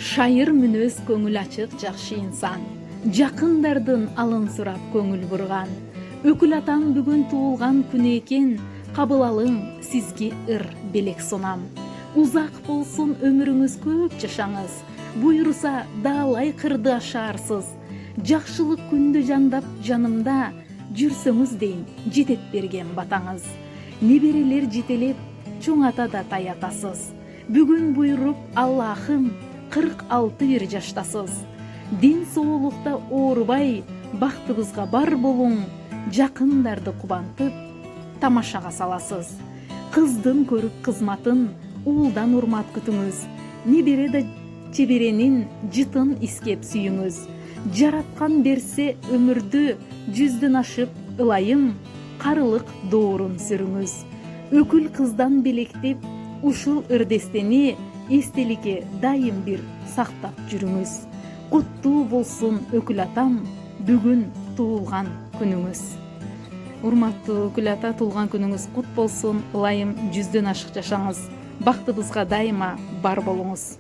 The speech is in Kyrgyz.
Шайыр мүнөз көңүл ачык жакшы инсан, жакындардын алын сурап көңүл бурган. Өкүл атам бүгүн туулган күнү экен, кабыл алың сизге ыр белек сунам. Узак болсун өмүрүңүз, көп жашаңыз, буйруса даалай кырды ашаарсыз. Жакшылык күндү жандап жанымда, жүрсөңүз дейм жетет берген батаңыз. Неберелер жетелеп, чоң ата да таятасыз. Бүгүн буйруп Аллахым, 46 жаштасыз. Ден соолукта оорубай, бактыбызга бар болуң, жакындарды кубантып, тамашага саласыз. Кыздын көрүп кызматын, уулдан урмат күтүңүз. Небере да чеберенин жытын искеп сүйүңүз. Жараткан берсе өмүрдү, 100дөн ашып ылайым, карылык доорун сүрүңүз. Өкүл кыздан белектеп, ушул ырдестени эстеликке дайым бир сактап жүрүңүз. Куттуу болсун өкүл атам, бүгүн туулган күнүңүз. Урматтуу өкүл ата, туулган күнүңүз кут болсун. Ылайым 100дөн ашык жашаңыз. Бактыбызга дайыма бар болуңуз.